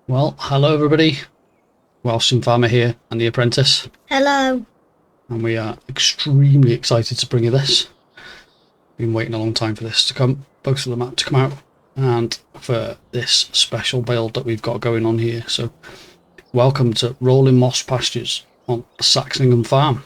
Well, hello everybody. Welsh Farmer here and the Apprentice. Hello. And we are extremely excited to bring you this. Been waiting a long time for this to come, both of the map to come out, and for this special build that we've got going on here. So, welcome to Rolling Moss Pastures on Saxlingham Farm.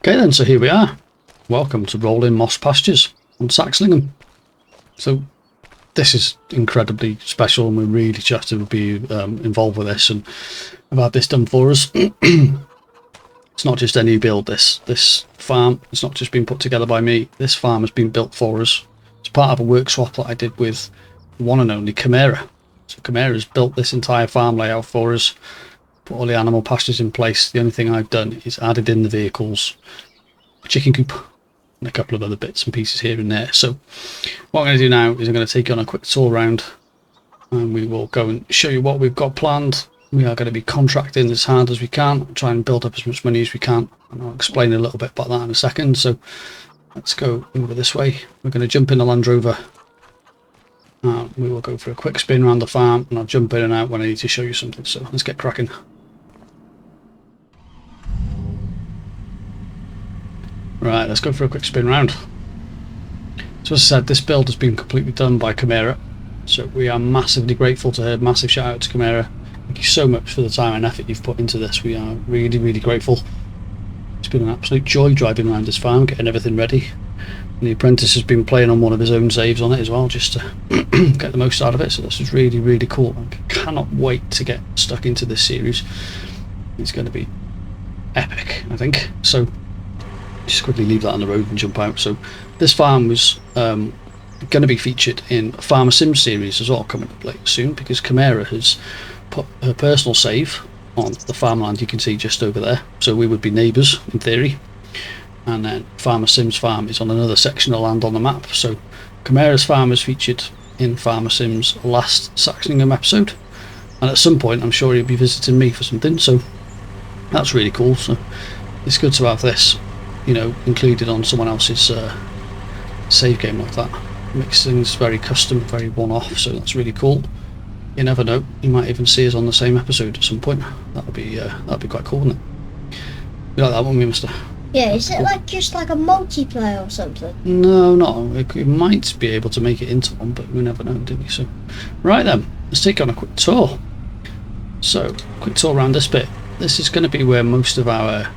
Okay then, so here we are. Welcome to Rolling Moss Pastures on Saxlingham. So this is incredibly special and we're really chuffed to be involved with this and have had this done for us. It's not just any build, this farm, it's not just been put together by me. This farm has been built for us. It's part of a work swap that I did with one and only Chimera. So Chimera's built this entire farm layout for us. Put all the animal pastures in place. The only thing I've done is added in the vehicles, a chicken coop, and a couple of other bits and pieces here and there. So what I'm going to do now is I'm going to take you on a quick tour around and we will go and show you what we've got planned. We are going to be contracting as hard as we can, try and build up as much money as we can, and I'll explain a little bit about that in a second. So let's go over this way. We're going to jump in the Land Rover. We will go for a quick spin around the farm and I'll jump in and out when I need to show you something. So let's get cracking. Right, let's go for a quick spin round. So as I said, this build has been completely done by Chimera. So we are massively grateful to her. Massive shout out to Chimera. Thank you so much for the time and effort you've put into this. We are really, really grateful. It's been an absolute joy driving around this farm, getting everything ready. And the Apprentice has been playing on one of his own saves on it as well, just to get the most out of it. So this is really, really cool. I cannot wait to get stuck into this series. It's going to be epic, I think. So just quickly leave that on the road and jump out. So this farm was going to be featured in a Farm Sim series as well, coming up later soon, because Chimera has put her personal save on the farmland you can see just over there. So we would be neighbours in theory, and then Farmer Sim's farm is on another section of land on the map. So Chimera's farm is featured in Farmer Sim's last Saxlingham episode, and at some point I'm sure he'll be visiting me for something, so that's really cool. So it's good to have this, you know, included on someone else's save game like that. Makes things very custom, very one-off, so that's really cool. You never know, you might even see us on the same episode at some point. That'd be quite cool, wouldn't it? You like that one, mister? Yeah, is it like just like a multiplayer or something? No, no. It might be able to make it into one, but we never know, do we? So, right then, let's take on a quick tour. So, quick tour around this bit. This is going to be where most of our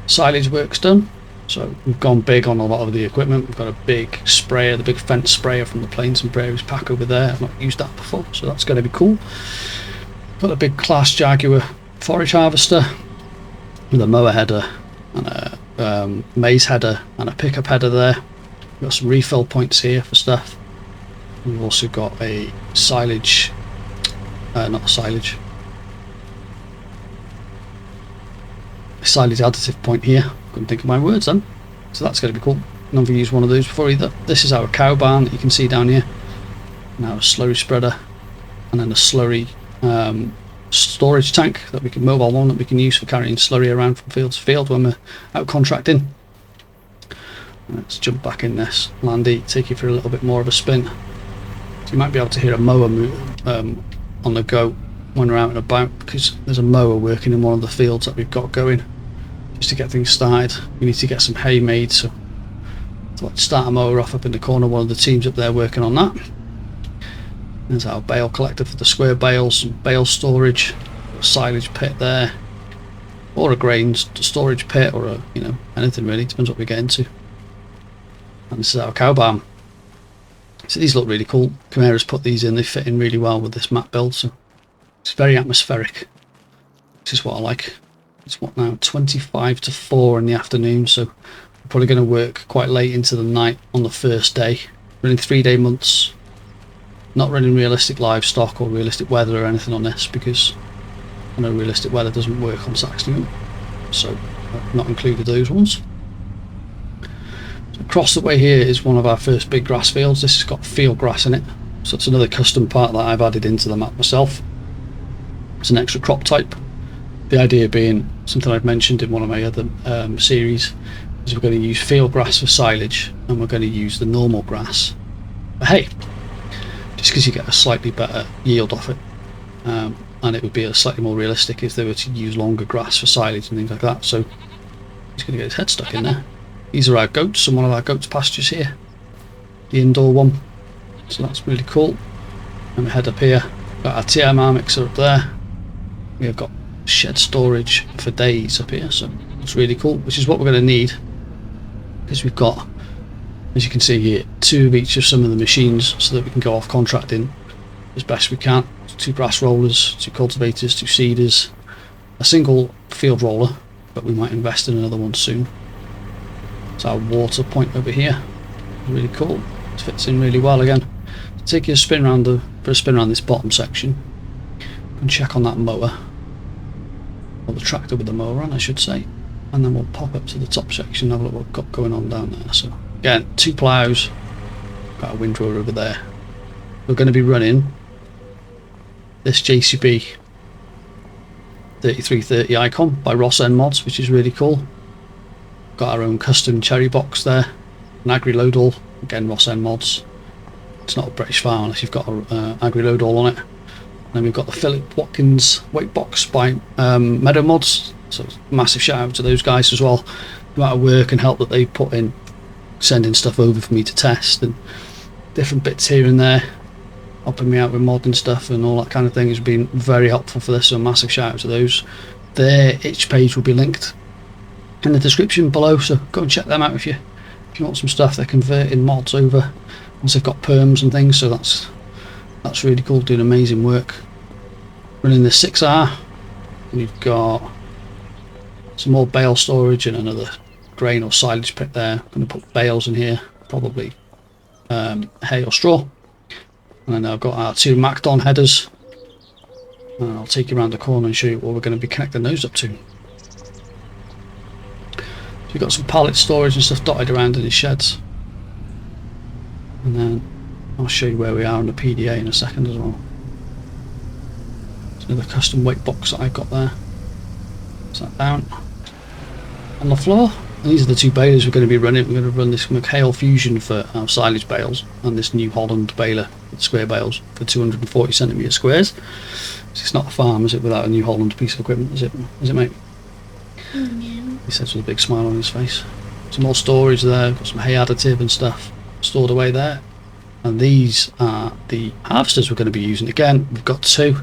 silage work's done. So, we've gone big on a lot of the equipment. We've got a big sprayer, the big fence sprayer from the Plains and Prairies pack over there. I've not used that before, so that's going to be cool. Got a big Class Jaguar forage harvester with a mower header and a maize header and a pickup header there. We've got some refill points here for stuff. We've also got a silage, not a silage additive point here. Couldn't think of my words then. So that's going to be cool. Never used one of those before either. This is our cow barn that you can see down here. Now a slurry spreader and then a slurry storage tank that we can mobile one that we can use for carrying slurry around from field to field when we're out contracting. Let's jump back in this Landy, take you for a little bit more of a spin. So you might be able to hear a mower move, on the go when we're out and about, because there's a mower working in one of the fields that we've got going. Just to get things started, we need to get some hay made, so let's start a mower off up in the corner. One of the teams up there working on that. There's our bale collector for the square bales and bale storage. A silage pit there, or a grain storage pit, or a, you know, anything really, depends what we get into. And this is our cow barn. So these look really cool. Chimera's put these in, they fit in really well with this map build, so it's very atmospheric, which is what I like. It's what now, 25 to 4 in the afternoon, so we're probably going to work quite late into the night on the first day. Running 3-day months. Not running realistic livestock or realistic weather or anything on this, because I know realistic weather doesn't work on Saxlingham, so I've not included those ones. So across the way here is one of our first big grass fields. This has got field grass in it, so it's another custom part that I've added into the map myself. It's an extra crop type. The idea being something I've mentioned in one of my other series, is we're going to use field grass for silage and we're going to use the normal grass for hay. Just because you get a slightly better yield off it, and it would be a slightly more realistic if they were to use longer grass for silage and things like that. So he's going to get his head stuck in there. These are our goats, and one of our goats pastures here, the indoor one, so that's really cool. And we head up here, got our TMR mixer up there. We've got shed storage for days up here, so it's really cool, which is what we're going to need, because we've got, as you can see here, 2 of each of some of the machines, so that we can go off contracting as best we can. 2 grass rollers, 2 cultivators, 2 seeders, a single field roller, but we might invest in another one soon. It's our water point over here, really cool. It fits in really well again. So take you a spin around for a spin around this bottom section and check on that mower, or the tractor with the mower on, I should say, and then we'll pop up to the top section and have a look what we've got going on down there. So again, 2 ploughs, got a windrower over there. We're going to be running this JCB 3330 icon by Ryzen mods, which is really cool. Got our own custom cherry box there, an agri load all, again Ryzen mods. It's not a British farm unless you've got a agri load all on it. And then we've got the Philip Watkins weight box by Meadow Mods, so massive shout out to those guys as well. The amount of work and help that they put in sending stuff over for me to test and different bits here and there, helping me out with modding stuff and all that kind of thing has been very helpful for this, so a massive shout out to those. Their itch page will be linked in the description below, so go and check them out if you want some stuff. They're converting mods over once they've got perms and things, so that's really cool, doing amazing work. Running the 6R, we've got some more bale storage and another grain or silage pit there. I'm going to put bales in here, probably hay or straw. And then I've got our 2 Macdon headers, and I'll take you around the corner and show you what we're going to be connecting those up to. So we've got some pallet storage and stuff dotted around in the sheds, and then I'll show you where we are on the PDA in a second as well. There's another custom weight box that I've got there. Set that down on the floor. And these are the 2 balers we're going to be running. We're going to run this McHale Fusion for our silage bales and this New Holland baler with square bales for 240cm squares. So it's not a farm, is it, without a New Holland piece of equipment, is it mate? Oh no. He says with a big smile on his face. Some more storage there, got some hay additive and stuff stored away there. And these are the harvesters we're going to be using. Again, we've got two,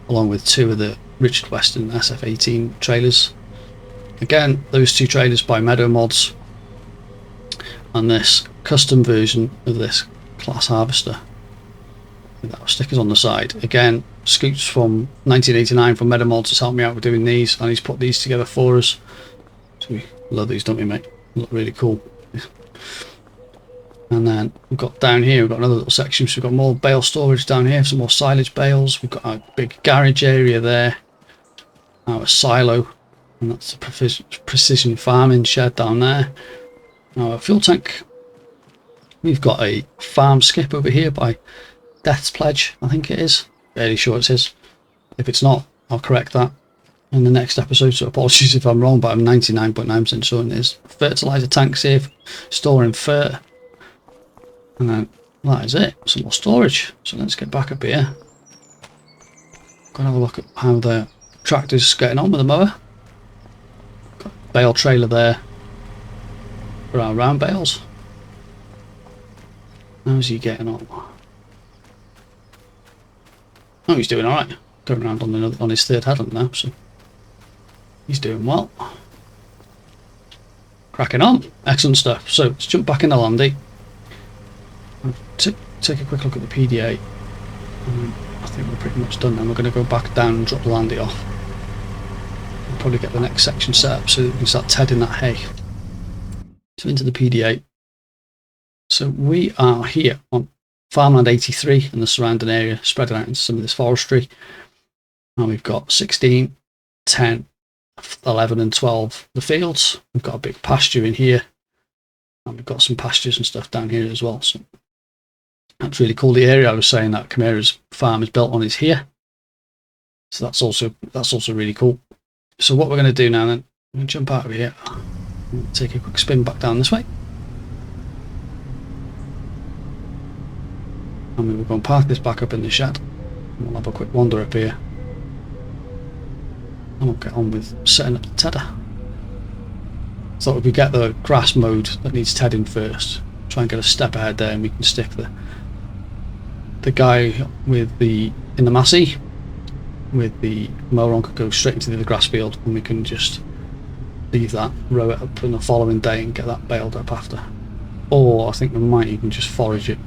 along with two of the Richard Weston SF18 trailers. Again, those two trailers by Meadow Mods, and this custom version of this class harvester with our stickers on the side. Again, Scoots from 1989 from Meadow Mods has helped me out with doing these, and he's put these together for us. So we love these, don't we, mate? They look really cool. And then we've got down here, we've got another little section, so we've got more bale storage down here, some more silage bales. We've got our big garage area there, our silo, and that's the precision farming shed down there. Our fuel tank. We've got a farm skip over here by Death's Pledge, I think it is. Fairly sure it's his. If it's not, I'll correct that in the next episode, so apologies if I'm wrong, but I'm 99.9% sure it is. Fertilizer tanks here, storing fur. And then that is it, some more storage. So let's get back up here. Gonna have a look at how the tractor's getting on with the mower. Got a bale trailer there for our round bales. How's he getting on? Oh, he's doing alright. Going around on his third headland now, so he's doing well. Cracking on. Excellent stuff. So let's jump back in the landy. Take a quick look at the PDA. I think we're pretty much done now. We're going to go back down and drop the landy off. We'll probably get the next section set up so that we can start tedding that hay. So into the PDA. So we are here on Farmland 83 and the surrounding area, spreading out into some of this forestry. And we've got 16, 10, 11 and 12 the fields. We've got a big pasture in here. And we've got some pastures and stuff down here as well. So that's really cool. The area I was saying that Chimera's farm is built on is here. So that's also really cool. So what we're going to do now then, we're going to jump out of here and take a quick spin back down this way. And we're going to park this back up in the shed. And we'll have a quick wander up here. And we'll get on with setting up the tedder. So if we get the grass mowed that needs tedding first, try and get a step ahead there, and we can stick the guy with in the Massey with the mower on could go straight into the grass field, and we can just leave that, row it up in the following day and get that baled up after. Or I think we might even just forage it.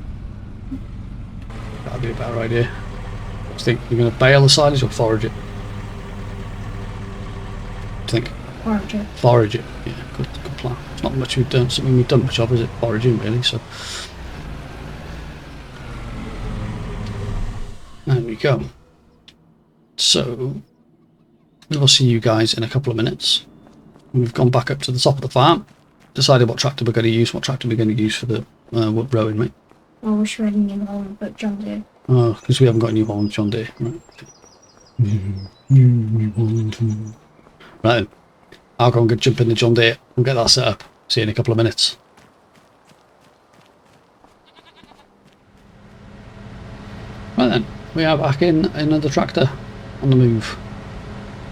That'd be a better idea. Do you think you're going to bale the silage or forage it? Do you think? Forage it. Forage it, yeah, good plan. It's not much something we've done much of, is it? Foraging, really, so. There we go. So, we'll see you guys in a couple of minutes. We've gone back up to the top of the farm, decided what tractor we're going to use, for the rowing, mate. I wish we had a new one, but John Deere. Oh, because we haven't got a new one on John Deere, right? Right, I'll go and jump in the John Deere and get that set up. See you in a couple of minutes. Right then, we are back in another tractor on the move.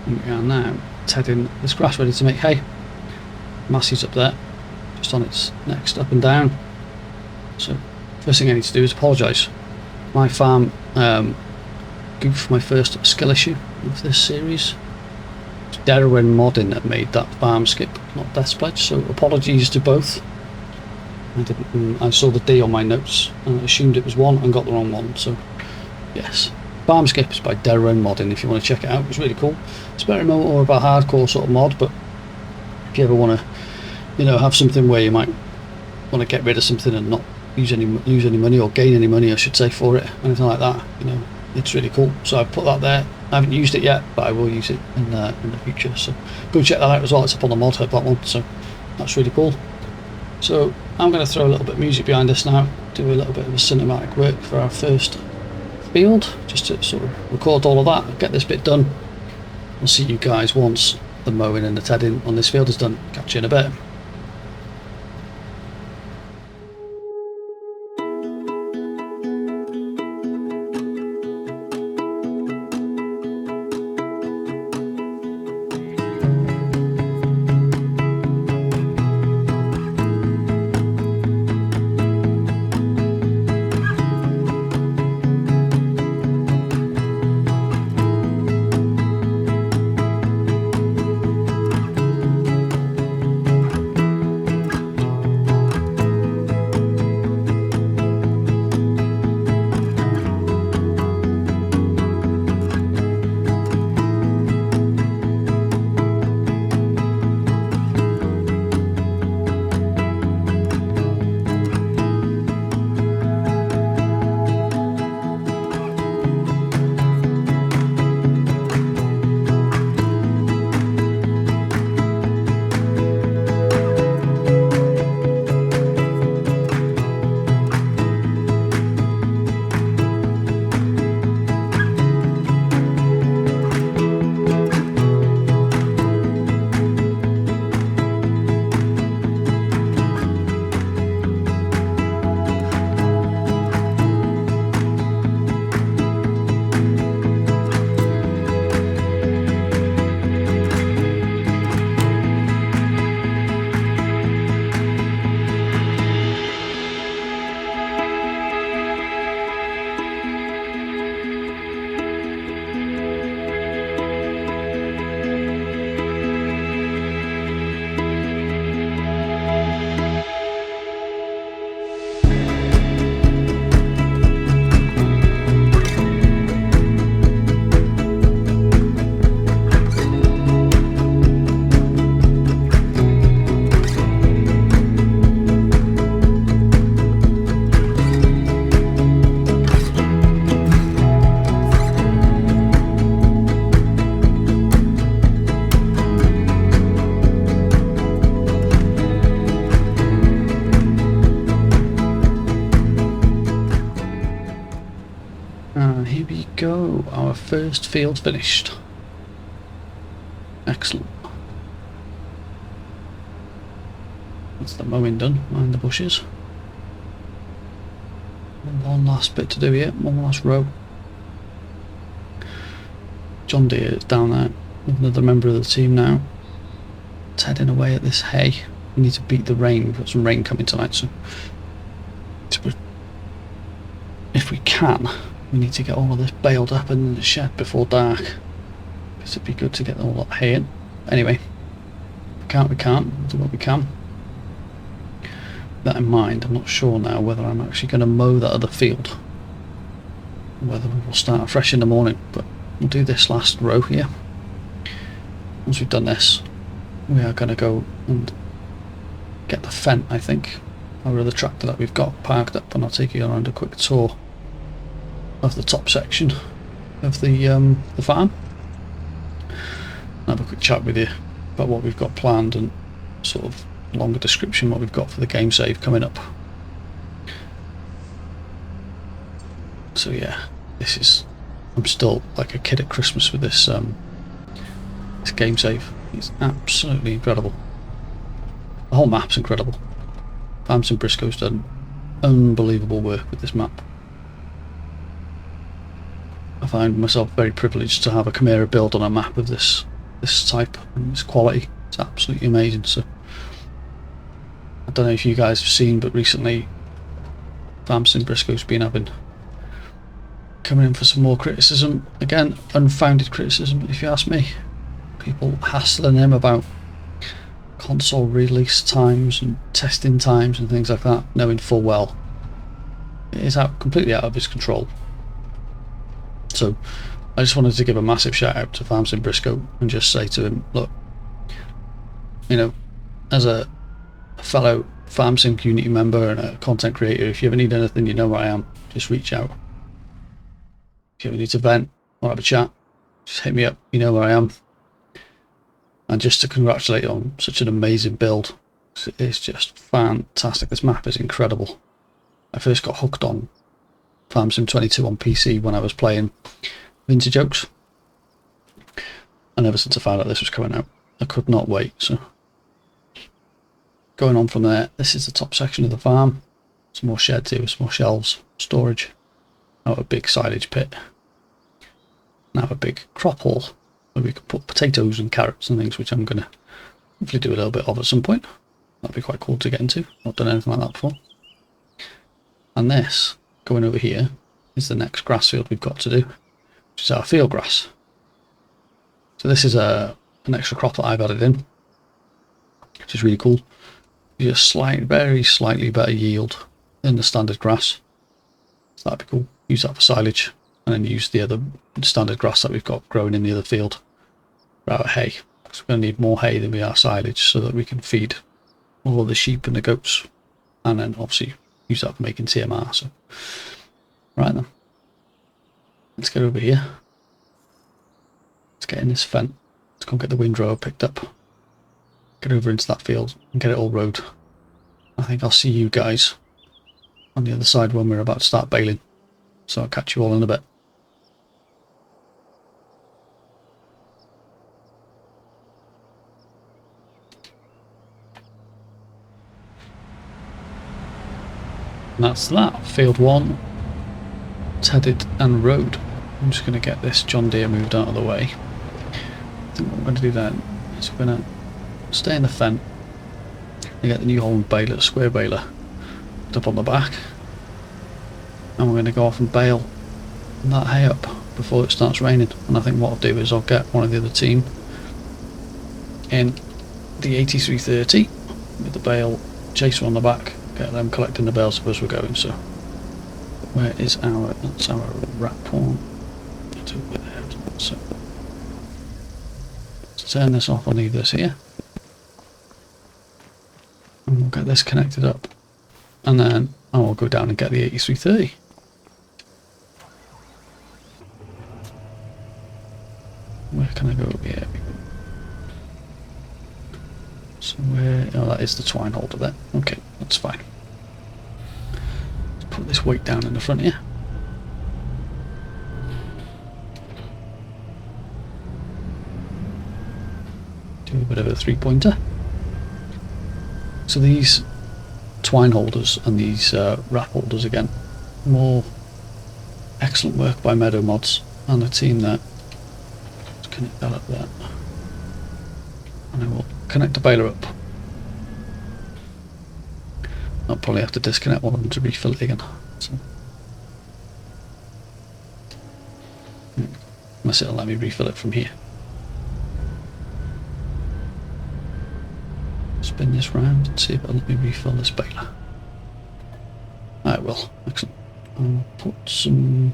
And we are now tedding this grass ready to make hay. Massey's up there, just on its next up and down. So first thing I need to do is apologise. My farm goofed my first skill issue of this series. It's Derwin Modding that made that farm skip, not Death's Pledge, so apologies to both. I saw the D on my notes and I assumed it was one and got the wrong one, so yes. Farm skip is by Derwin Modding if you want to check it out. It's really cool. It's very more of a hardcore sort of mod, but if you ever want to, have something where you might want to get rid of something and not lose any money, or gain any money I should say, for it, anything like that, it's really cool. So I've put that there. I haven't used it yet, but I will use it in the future, so go check that out as well. It's up on the mod hub, that one, so that's really cool. So I'm going to throw a little bit of music behind this now, do a little bit of a cinematic work for our first field, just to sort of record all of that, get this bit done. I'll see you guys once the mowing and the tedding on this field is done. Catch you in a bit. first field finished. Excellent. That's the mowing done behind the bushes. One last bit to do here, one last row. John Deere is down there with another member of the team now. It's heading away at this hay. We need to beat the rain. We've got some rain coming tonight, so if we can, we need to get all of this baled up in the shed before dark, because it'd be good to get all that hay in. Anyway, if we can't, we can't. We'll do what we can. With that in mind, I'm not sure now whether I'm actually going to mow that other field, whether we will start afresh in the morning, but we'll do this last row here. Once we've done this, we are going to go and get the Fendt, I think, our other tractor that we've got parked up, and I'll take you around a quick tour of the top section of the farm. I'll have a quick chat with you about what we've got planned and sort of longer description what we've got for the game save coming up. So yeah, this is, I'm still like a kid at Christmas with this this game save. It's absolutely incredible. The whole map's incredible. Farm Sim Brisco's done unbelievable work with this map. I find myself very privileged to have a Chimera build on a map of this type and this quality. It's absolutely amazing. So I don't know if you guys have seen, but recently Farm Sim Brisco's been coming in for some more criticism. Again, unfounded criticism if you ask me. People hassling him about console release times and testing times and things like that, knowing full well it is completely out of his control. So I just wanted to give a massive shout out to Farm Sim Brisco and just say to him, look, you know, as a fellow Farm Sim community member and a content creator, if you ever need anything, you know where I am. Just reach out. If you ever need to vent or have a chat, just hit me up, you know where I am. And just to congratulate you on such an amazing build. It's just fantastic. This map is incredible. I first got hooked on Farm Sim 22 on PC when I was playing Vintage Oaks, and ever since I found out this was coming out, I could not wait. So going on from there, this is the top section of the farm. Some more sheds here with some more shelves, storage. Now a big silage pit. Now a big crop hall where we could put potatoes and carrots and things, which I'm going to hopefully do a little bit of at some point. That'd be quite cool to get into. Not done anything like that before. And this, going over here, is the next grass field we've got to do, which is our field grass. So this is an extra crop that I've added in, which is really cool. Just very slightly better yield than the standard grass. So that'd be cool. Use that for silage, and then use the other standard grass that we've got growing in the other field for our hay. Because we're going to need more hay than we are silage, so that we can feed all of the sheep and the goats, and then obviously use that for making TMR. So right then, let's get over here. Let's get in this Fendt. Let's go and get the windrower picked up. Get over into that field and get it all rowed. I think I'll see you guys on the other side when we're about to start baling. So I'll catch you all in a bit. And that's that. Field 1 tedded and rowed. I'm just going to get this John Deere moved out of the way. I think what I'm going to do then is we're going to stay in the Fendt and get the New Holland baler, square baler, up on the back. And we're going to go off and bale that hay up before it starts raining. And I think what I'll do is I'll get one of the other team in the 8330 with the bale chaser on the back, get them collecting the bales as we're going. So where is that's our wrap one. It's over there. So let's turn this off and leave this here. And we'll get this connected up. And then I will go down and get the 8330. Where can I go? Yeah. So where? Oh, that is the twine holder there. Okay, that's fine. Let's put this weight down in the front here. give a bit of a 3-pointer. So these twine holders and these wrap holders again, more excellent work by Meadow Mods and the team there. Let's connect that up there, and I will connect the baler up. I'll probably have to disconnect one of them to refill it again. So, unless it'll let me refill it from here. Spin this round and see if it'll let me refill this baler. I will. Excellent. I'll put some...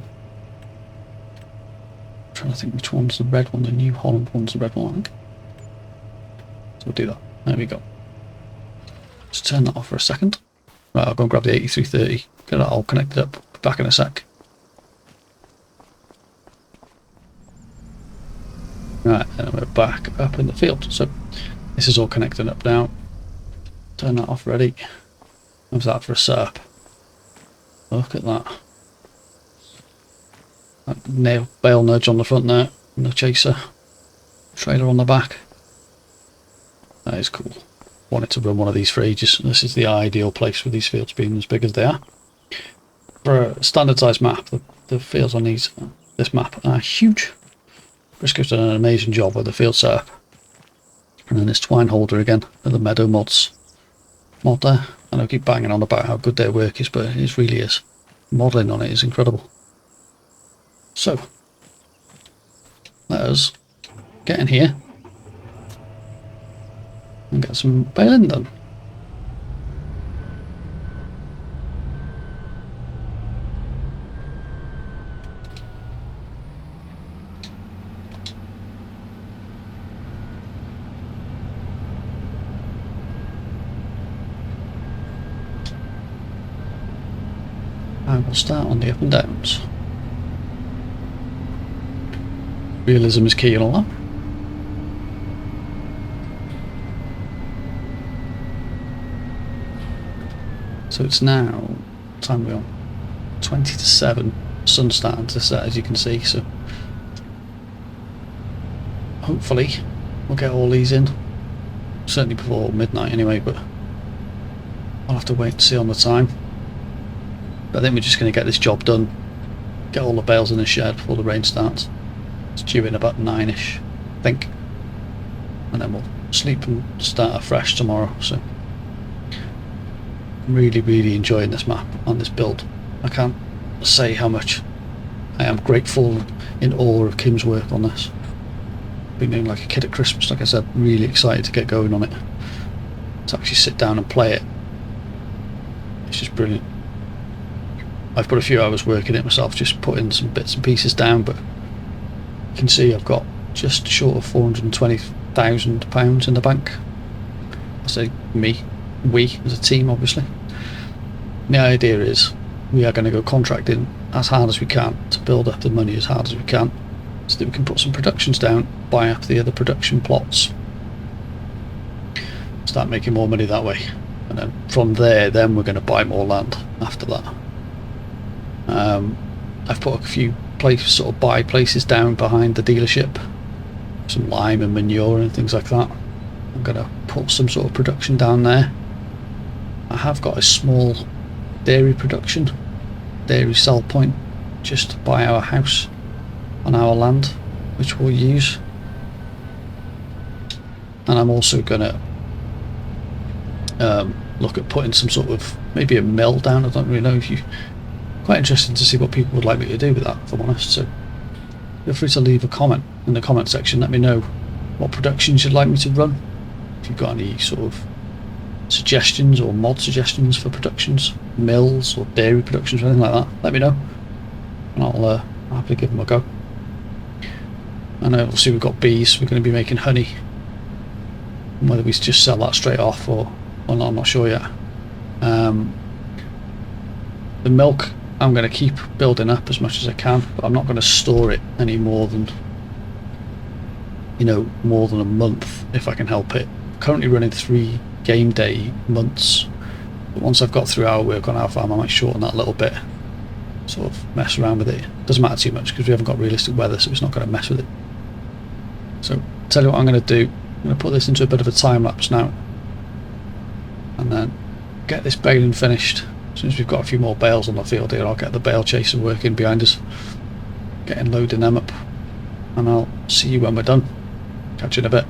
I'm trying to think which one's the red one. The New Holland one's the red one, I think. So we'll do that. There we go. Just turn that off for a second. Right, I'll go and grab the 8330. Get that all connected up. Be back in a sec. Right, and we're back up in the field. So this is all connected up now. Turn that off ready. Move that for a SERP. Look at that. That nail bale nudge on the front there, and the chaser. Trailer on the back. That is cool. Wanted to run one of these for ages. This is the ideal place for these fields being as big as they are. For a standard size map, the fields on this map are huge. Brisco's done an amazing job with the field setup. And then this twine holder again with the Meadow Mods mod there. And I keep banging on about how good their work is, but it really is. Modelling on it is incredible. So, let us get in here and get some baling done. I will start on the up and downs. Realism is key and all that. So it's now, what time are we on? 20 to 7. Sun's starting to set, as you can see, so hopefully we'll get all these in. Certainly before midnight anyway, but I'll have to wait and see on the time. But I think we're just going to get this job done, get all the bales in the shed before the rain starts. It's due in about 9ish, I think, and then we'll sleep and start afresh tomorrow. So I'm really enjoying this map and this build. I can't say how much I am grateful and in awe of Kim's work on this. Been doing like a kid at Christmas, like I said, really excited to get going on it. To actually sit down and play it, it's just brilliant. I've put a few hours working it myself, just putting some bits and pieces down, but you can see I've got just short of £420,000 in the bank. I say we as a team, obviously. And the idea is we are going to go contracting as hard as we can to build up the money as hard as we can, so that we can put some productions down, buy up the other production plots, start making more money that way, and then from there then we're going to buy more land after that. I've put a few sort of buy places down behind the dealership, some lime and manure and things like that. I'm going to put some sort of production down there. I have got a small dairy sell point just by our house on our land, which we'll use. And I'm also going to look at putting some sort of, maybe a mill down. I don't really know if you... Quite interesting to see what people would like me to do with that, if I'm honest. So feel free to leave a comment in the comment section. Let me know what productions you'd like me to run. If you've got any sort of suggestions or mod suggestions for productions, mills or dairy productions or anything like that, let me know, and I'll happily give them a go. And obviously we've got bees. We're going to be making honey. And whether we just sell that straight off or not, I'm not sure yet. The milk I'm going to keep building up as much as I can, but I'm not going to store it any more than, more than a month if I can help it. Currently running 3 game day months, but once I've got through our work on our farm, I might shorten that a little bit, sort of mess around with it. Doesn't matter too much because we haven't got realistic weather, so it's not going to mess with it. So tell you what I'm going to do, I'm going to put this into a bit of a time lapse now, and then get this baling finished. As soon as we've got a few more bales on the field here, I'll get the bale chaser working behind us, getting loading them up, and I'll see you when we're done. Catch you in a bit.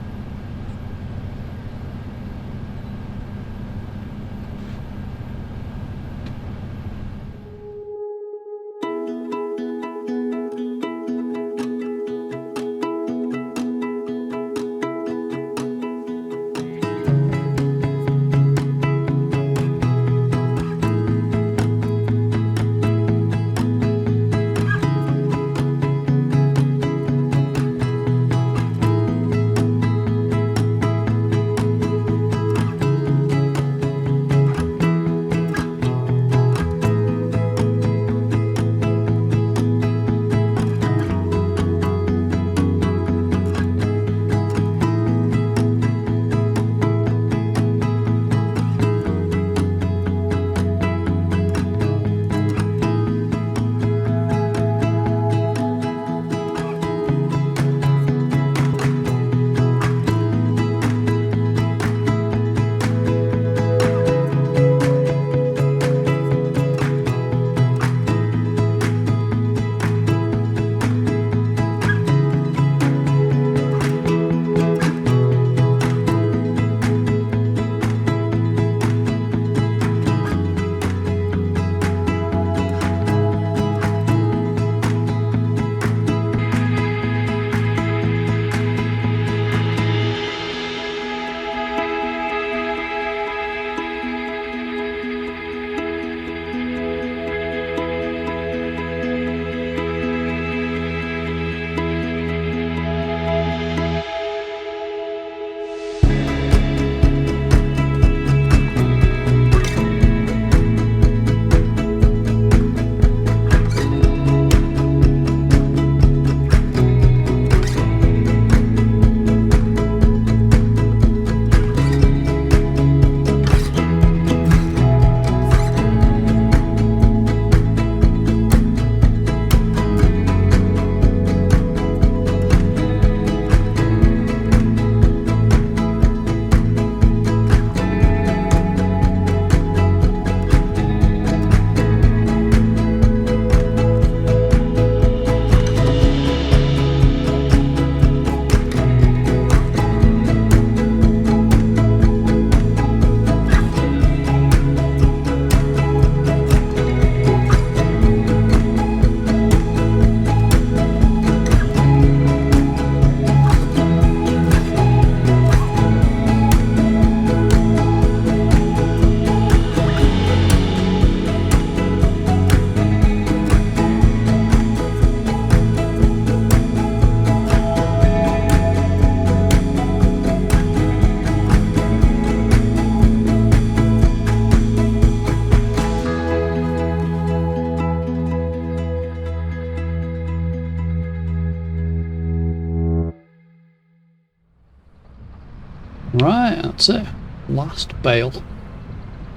Right, that's it. Last bale.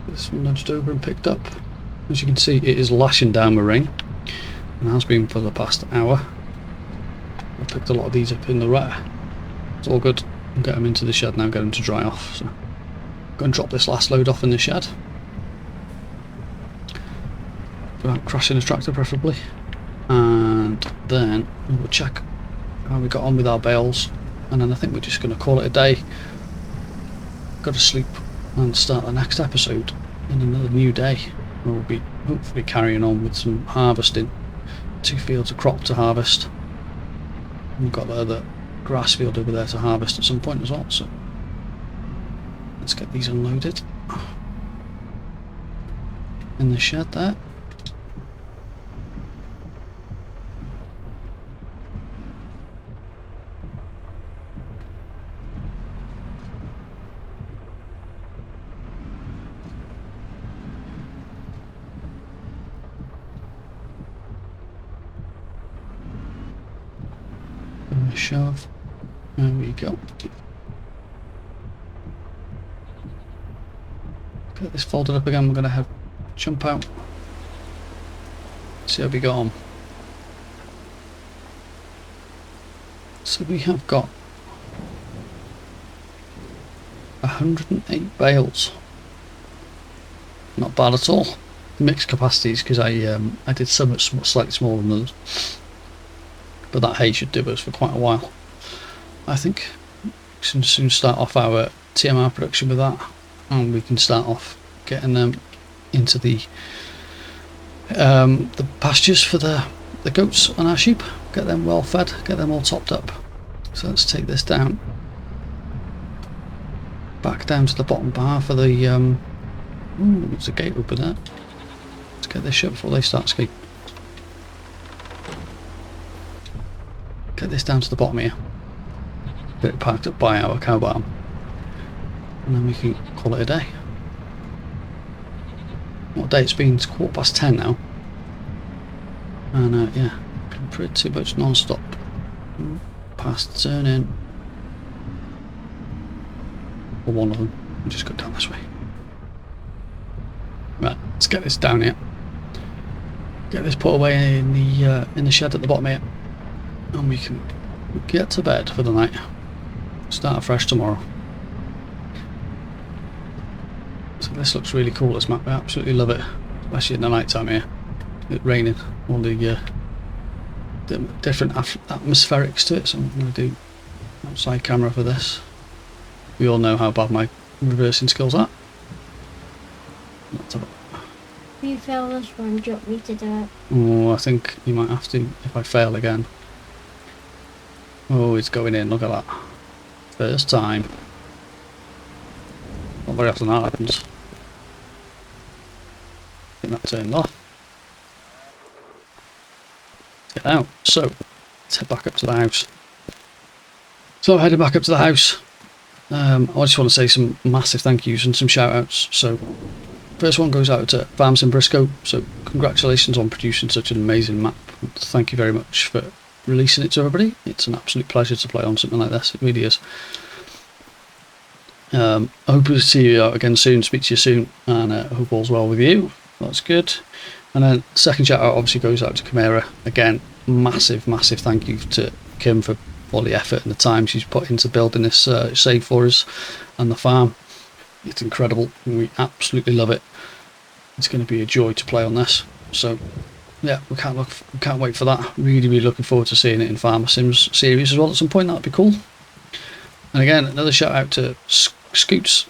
This one nudged over and picked up. As you can see, it is lashing down with rain, and has been for the past hour. I picked a lot of these up in the rear. It's all good. I'll get them into the shed now, get them to dry off. So I'm going to drop this last load off in the shed, without crashing the tractor preferably, and then we'll check how we got on with our bales, and then I think we're just going to call it a day. Go to sleep and start the next episode in another new day. We'll be hopefully carrying on with some harvesting. 2 fields of crop to harvest. We've got the other grass field over there to harvest at some point as well, so let's get these unloaded in the shed there. Shove. There we go. Get this folded up again. We're going to have jump out. See how we go on. So we have got 108 bales. Not bad at all. The mixed capacities, because I did some slightly smaller than those, but that hay should do us for quite a while. I think we can soon start off our TMR production with that, and we can start off getting them into the pastures for the goats and our sheep. Get them well fed, get them all topped up. So let's take this down, back down to the bottom bar for the there's a gate open there. Let's get this shut before they start escaping. Get this down to the bottom here. Get it parked up by our cow barn, and then we can call it a day. What day it's been? It's 10:15 now, and yeah, pretty much non-stop. Past turning, or one of them. We'll just go down this way. Right, let's get this down here. Get this put away in the shed at the bottom here, and we can get to bed for the night. Start afresh tomorrow. So this looks really cool, this map. I absolutely love it, especially in the night time here. It's raining, all the different atmospherics to it. So I'm going to do outside camera for this. We all know how bad my reversing skills are. Let's have a... If you fail this one, do you want me to do it? Oh, I think you might have to if I fail again. Oh, it's going in, look at that. First time. Not very often that happens. I think that turned off. Get out. So, let's head back up to the house. So, heading back up to the house. I just want to say some massive thank yous and some shout outs. So, first one goes out to Farm Sim Brisco. So, congratulations on producing such an amazing map. Thank you very much for releasing it to everybody. It's an absolute pleasure to play on something like this. It really is. I hope to see you out again soon, speak to you soon, and I hope all's well with you. That's good. And then second shout out obviously goes out to Chimera. Again, massive thank you to Kim for all the effort and the time she's put into building this save for us and the farm. It's incredible. We absolutely love it. It's going to be a joy to play on this. So yeah, we can't wait for that. Really looking forward to seeing it in Farm Sims series as well at some point. That'd be cool. And again, another shout out to Scoots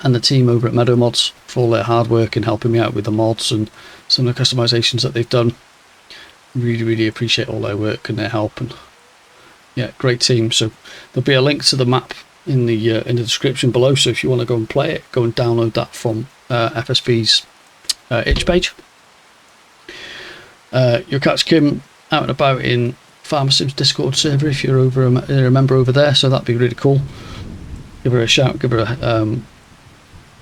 and the team over at Meadow Mods for all their hard work in helping me out with the mods and some of the customizations that they've done. Really appreciate all their work and their help, and yeah, great team. So there'll be a link to the map in the description below, so if you want to go and play it, go and download that from FSB's itch page. You'll catch Kim out and about in Farm Sim's Discord server if you're a member over there, so that'd be really cool. Give her a shout, give her a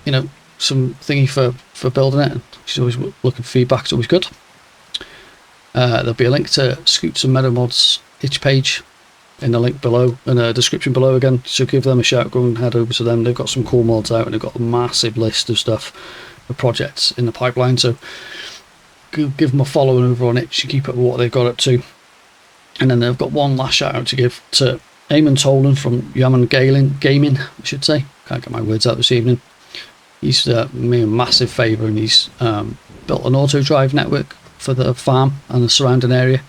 you know, some thingy for building it. She's always looking for feedback, it's always good. There'll be a link to Scoots and Meadow Mods itch page in the link below, in the description below again, so give them a shout, go and head over to them. They've got some cool mods out and they've got a massive list of stuff, of projects in the pipeline, so give them a follow over on itch to keep up with what they've got up to. And then they've got one last shout out to give to Eamon Tolan from Yaman Gaming, I should say. Can't get my words out this evening. He's me a massive favour, and he's built an auto drive network for the farm and the surrounding area,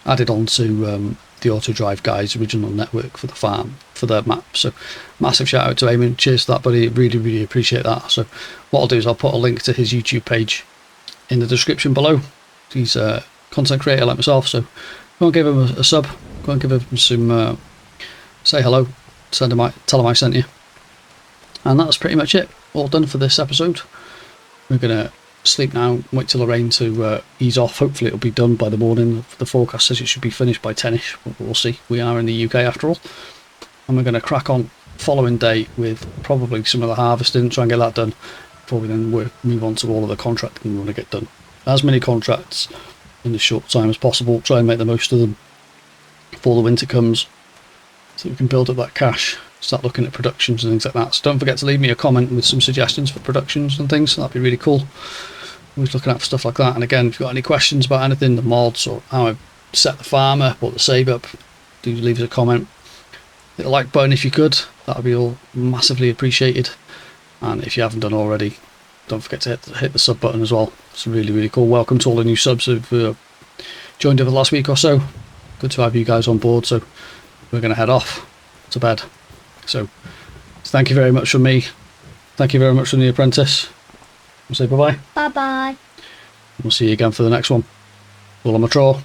added on to the auto drive guys' original network for the farm, for the map. So massive shout out to Eamon. Cheers to that, buddy. Really appreciate that. So what I'll do is I'll put a link to his YouTube page in the description below. He's a content creator like myself, so go and give him a sub, go and give him some say hello, tell him I sent you. And that's pretty much it, all done for this episode. We're gonna sleep now, wait till the rain to ease off. Hopefully it'll be done by the morning. The forecast says it should be finished by 10ish, but we'll see. We are in the UK after all. And we're gonna crack on following day with probably some of the harvesting, try and get that done before we then move on to all of the contracting we want to get done. As many contracts in as short time as possible, try and make the most of them before the winter comes, so we can build up that cash, start looking at productions and things like that. So don't forget to leave me a comment with some suggestions for productions and things, that'd be really cool. Always looking out for stuff like that. And again, if you've got any questions about anything, the mods or how I set the farm up or the save up, do leave us a comment. Hit the like button if you could, That would be all massively appreciated. And if you haven't done already, don't forget to hit the sub button as well. It's really, really cool. Welcome to all the new subs who've joined over the last week or so. Good to have you guys on board. So we're going to head off to bed. So thank you very much from me. Thank you very much from the Apprentice. We'll say bye-bye. Bye-bye. We'll see you again for the next one. All on my trawl.